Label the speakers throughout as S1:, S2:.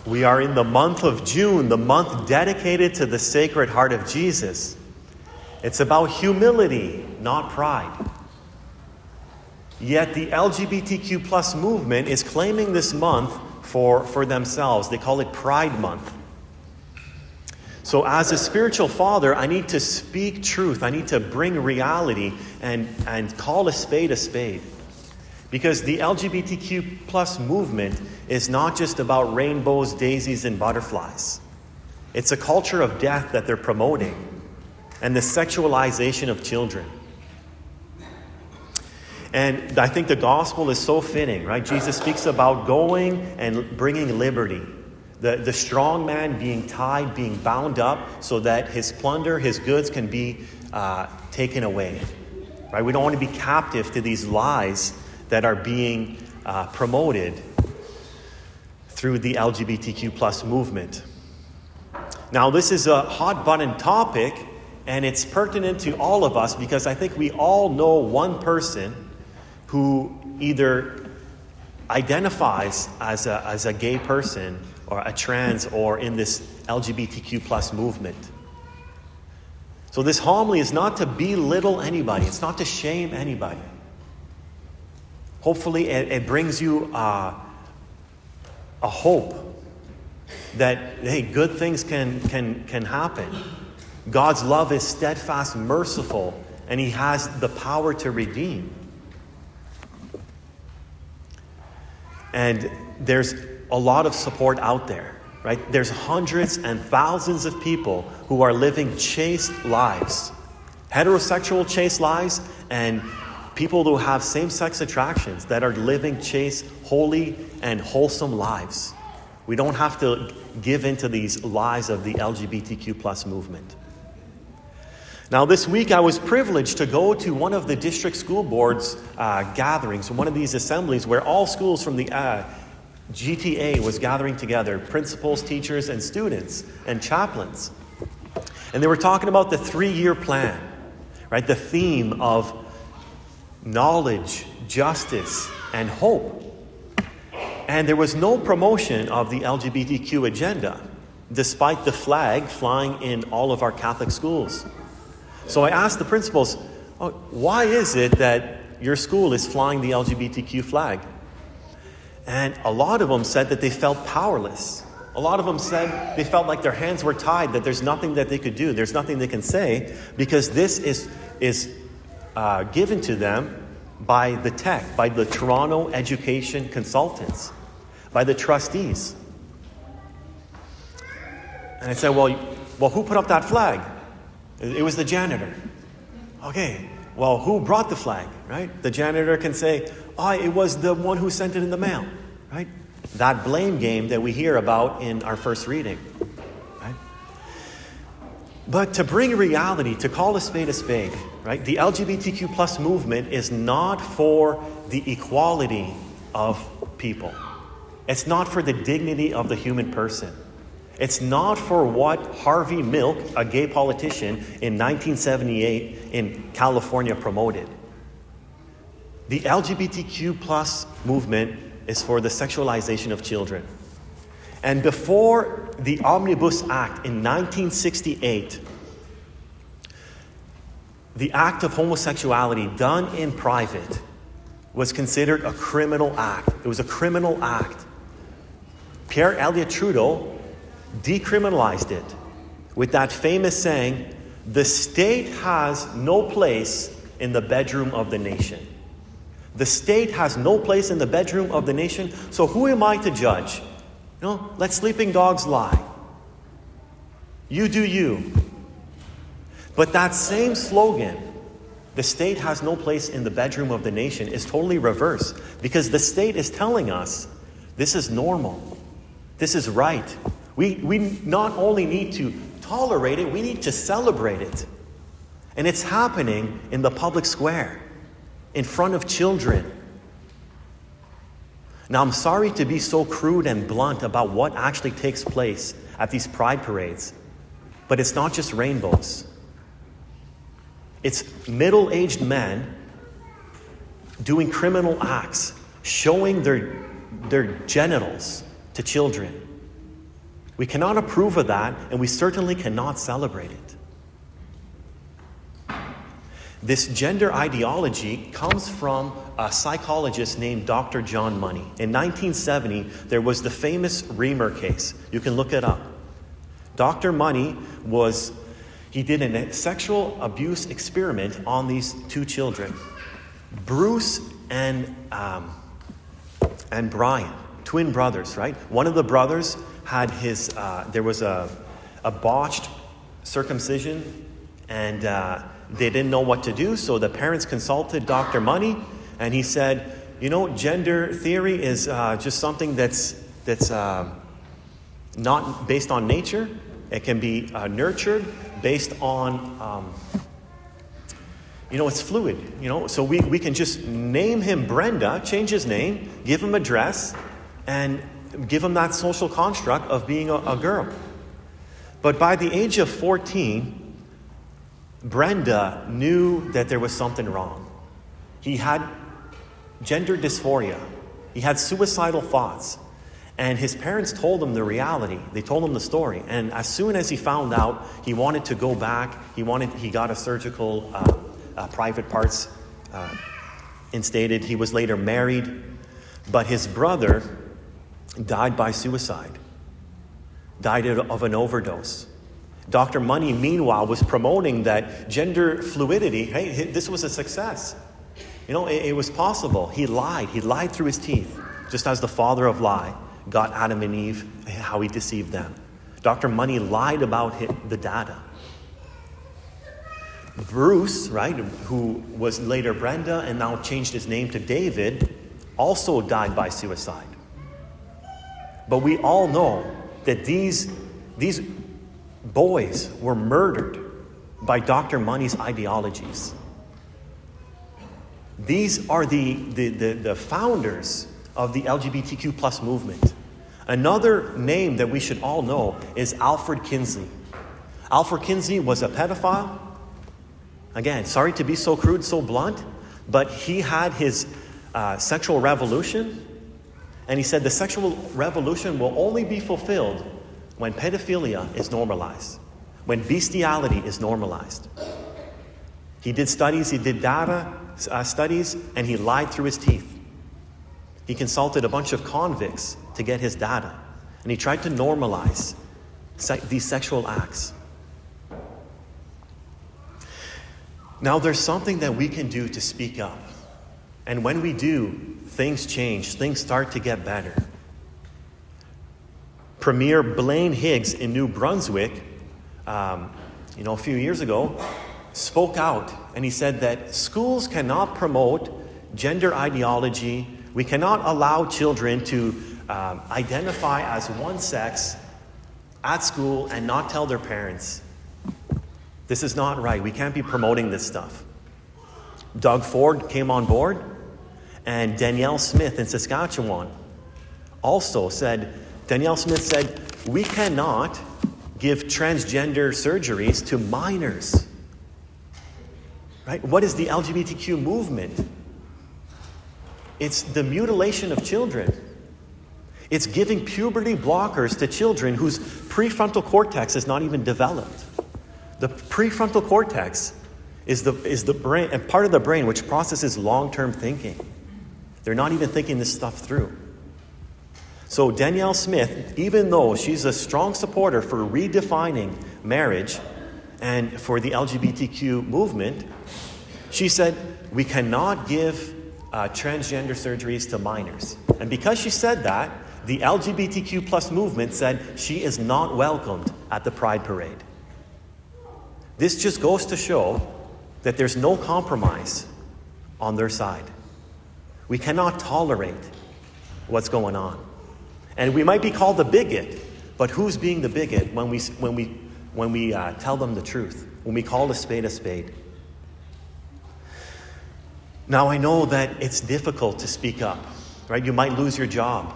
S1: We are in the month of June, the month dedicated to the Sacred Heart of Jesus. It's about humility, not pride. Yet the LGBTQ plus movement is claiming this month for themselves. They call it Pride Month. So as a spiritual father, I need to speak truth. I need to bring reality and call a spade a spade. Because the LGBTQ plus movement is not just about rainbows, daisies, and butterflies. It's a culture of death that they're promoting and the sexualization of children. And I think the gospel is so fitting, right? Jesus speaks about going and bringing liberty. The strong man being tied, being bound up so that his plunder, his goods can be taken away. Right? We don't want to be captive to these lies that are being promoted through the LGBTQ plus movement. Now, this is a hot button topic, and it's pertinent to all of us because I think we all know one person who either identifies as a gay person or a trans or in this LGBTQ plus movement. So this homily is not to belittle anybody. It's not to shame anybody. Hopefully it brings you a hope that, hey, good things can happen. God's love is steadfast, merciful, and He has the power to redeem. And there's a lot of support out there, right? There's hundreds and thousands of people who are living chaste lives, heterosexual chaste lives, and people who have same-sex attractions that are living chaste, holy, and wholesome lives. We don't have to give into these lies of the LGBTQ plus movement. Now, this week I was privileged to go to one of the district school boards gatherings, one of these assemblies where all schools from the GTA was gathering together, principals, teachers, and students, and chaplains. And they were talking about the 3-year plan, right? The theme of knowledge, justice, and hope. And there was no promotion of the LGBTQ agenda, despite the flag flying in all of our Catholic schools. So I asked the principals, why is it that your school is flying the LGBTQ flag? And a lot of them said that they felt powerless. A lot of them said they felt like their hands were tied, that there's nothing that they could do. There's nothing they can say because this is given to them by the TEC, by the Toronto Education Consultants, by the trustees. And I said, well, who put up that flag? It was the janitor. Okay, well, who brought the flag, right? The janitor can say, it was the one who sent it in the mail, right? That blame game that we hear about in our first reading, right? But to bring reality, to call a spade, right? The LGBTQ plus movement is not for the equality of people. It's not for the dignity of the human person. It's not for what Harvey Milk, a gay politician in 1978 in California, promoted. The LGBTQ plus movement is for the sexualization of children. And before the Omnibus Act in 1968, the act of homosexuality done in private was considered a criminal act. It was a criminal act. Pierre Elliott Trudeau decriminalized it with that famous saying, "The state has no place in the bedroom of the nation." The state has no place in the bedroom of the nation, so who am I to judge? Let sleeping dogs lie. You do you. But that same slogan, the state has no place in the bedroom of the nation, is totally reversed because the state is telling us this is normal. This is right. We not only need to tolerate it, we need to celebrate it. And it's happening in the public square, in front of children. Now, I'm sorry to be so crude and blunt about what actually takes place at these pride parades, but it's not just rainbows. It's middle-aged men doing criminal acts, showing their genitals to children. We cannot approve of that, and we certainly cannot celebrate it. This gender ideology comes from a psychologist named Dr. John Money. In 1970, there was the famous Reamer case. You can look it up. Dr. Money did a sexual abuse experiment on these two children, Bruce and Brian, twin brothers, right? One of the brothers had there was a botched circumcision, and they didn't know what to do, so the parents consulted Dr. Money, and he said, gender theory is just something that's not based on nature. It can be nurtured based on, it's fluid, so we can just name him Brenda, change his name, give him a dress, and give him that social construct of being a girl. But by the age of 14, Brenda knew that there was something wrong. He had gender dysphoria. He had suicidal thoughts. And his parents told him the reality. They told him the story. And as soon as he found out, he wanted to go back. He got a surgical private parts instated. He was later married. But his brother died by suicide. Died of an overdose. Dr. Money, meanwhile, was promoting that gender fluidity, hey, this was a success. It was possible. He lied through his teeth, just as the father of lie got Adam and Eve, how he deceived them. Dr. Money lied about the data. Bruce, right, who was later Brenda and now changed his name to David, also died by suicide. But we all know that these boys were murdered by Dr. Money's ideologies. These are the founders of the LGBTQ plus movement. Another name that we should all know is Alfred Kinsey. Alfred Kinsey was a pedophile. Again, sorry to be so crude, so blunt, but he had his sexual revolution, and he said the sexual revolution will only be fulfilled when pedophilia is normalized, when bestiality is normalized. He did studies, he did data studies, and he lied through his teeth. He consulted a bunch of convicts to get his data, and he tried to normalize these sexual acts. Now, there's something that we can do to speak up. And when we do, things change, things start to get better. Premier Blaine Higgs in New Brunswick, a few years ago, spoke out, and he said that schools cannot promote gender ideology. We cannot allow children to identify as one sex at school and not tell their parents. This is not right. We can't be promoting this stuff. Doug Ford came on board, and Danielle Smith in Saskatchewan also said, Danielle Smith said, we cannot give transgender surgeries to minors. Right? What is the LGBTQ movement? It's the mutilation of children. It's giving puberty blockers to children whose prefrontal cortex is not even developed. The prefrontal cortex is the brain, and part of the brain which processes long-term thinking. They're not even thinking this stuff through. So Danielle Smith, even though she's a strong supporter for redefining marriage and for the LGBTQ movement, she said, we cannot give transgender surgeries to minors. And because she said that, the LGBTQ plus movement said she is not welcomed at the Pride Parade. This just goes to show that there's no compromise on their side. We cannot tolerate what's going on. And we might be called the bigot, but who's being the bigot when we tell them the truth, when we call a spade a spade? Now, I know that it's difficult to speak up, right? You might lose your job,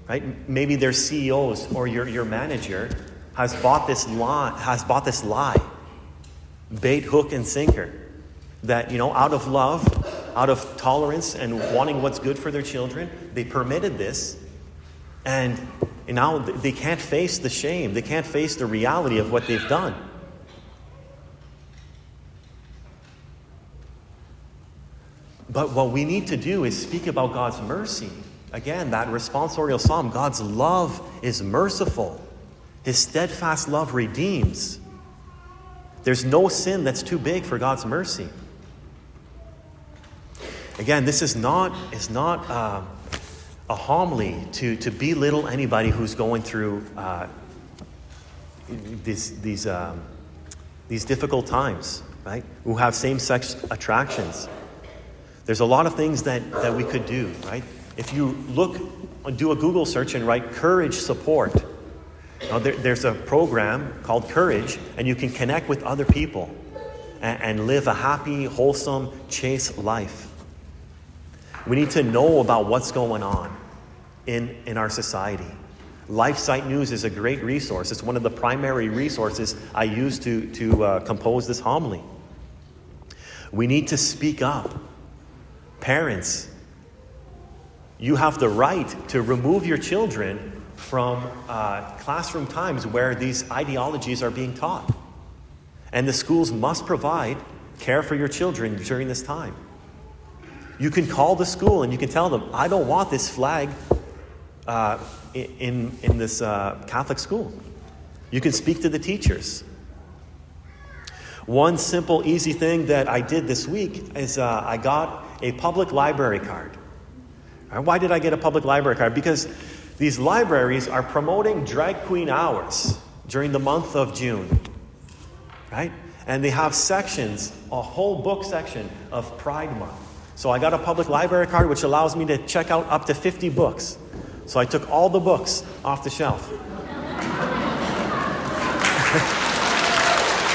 S1: right? Maybe their CEOs or your manager has bought this lie, bait, hook, and sinker, that, out of love, out of tolerance and wanting what's good for their children, they permitted this. And now they can't face the shame. They can't face the reality of what they've done. But what we need to do is speak about God's mercy. Again, that responsorial psalm, God's love is merciful. His steadfast love redeems. There's no sin that's too big for God's mercy. Again, this is not a homily to belittle anybody who's going through these difficult times, right? Who have same-sex attractions. There's a lot of things that we could do, right? If you do a Google search and write courage support, now there's a program called Courage, and you can connect with other people and live a happy, wholesome, chaste life. We need to know about what's going on in our society. LifeSite News is a great resource. It's one of the primary resources I use to compose this homily. We need to speak up. Parents, you have the right to remove your children from classroom times where these ideologies are being taught. And the schools must provide care for your children during this time. You can call the school and you can tell them, I don't want this flag in this Catholic school. You can speak to the teachers. One simple, easy thing that I did this week is I got a public library card. Why did I get a public library card? Because these libraries are promoting drag queen hours during the month of June, right? And they have sections, a whole book section of Pride Month. So I got a public library card which allows me to check out up to 50 books. So I took all the books off the shelf.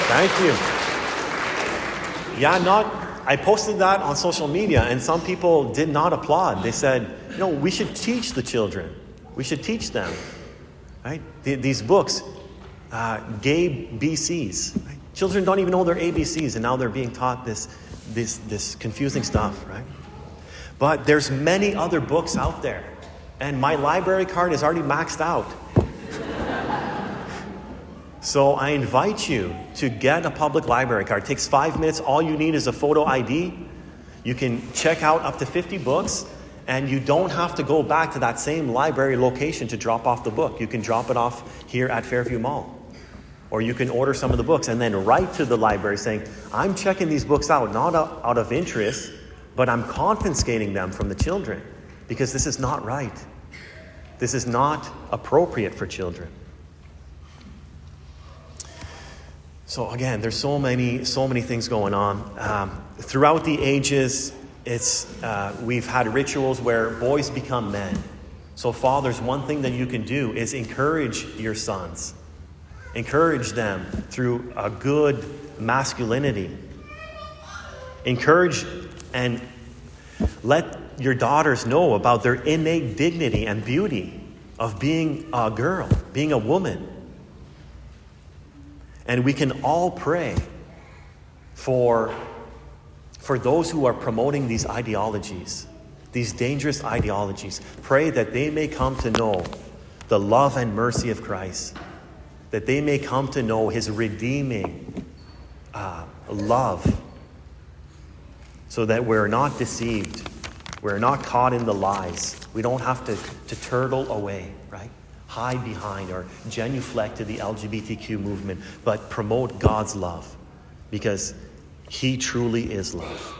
S1: Thank you. I posted that on social media and some people did not applaud. They said, we should teach the children. We should teach them, right? These books, gay BCs. Right? Children don't even know their ABCs, and now they're being taught this confusing stuff, right? But there's many other books out there, and my library card is already maxed out. So I invite you to get a public library card. It takes 5 minutes. All you need is a photo ID. You can check out up to 50 books. And you don't have to go back to that same library location to drop off the book. You can drop it off here at Fairview Mall. Or you can order some of the books and then write to the library saying, I'm checking these books out, not out of interest, but I'm confiscating them from the children because this is not right. This is not appropriate for children. So again, there's so many things going on. Throughout the ages, we've had rituals where boys become men. So fathers, one thing that you can do is encourage your sons. Encourage them through a good masculinity. Encourage and let your daughters know about their innate dignity and beauty of being a girl, being a woman. And we can all pray for those who are promoting these ideologies, these dangerous ideologies. Pray that they may come to know the love and mercy of Christ, that they may come to know his redeeming love, so that we're not deceived, we're not caught in the lies. We don't have to turtle away, right? Hide behind or genuflect to the LGBTQ movement, but promote God's love, because he truly is love.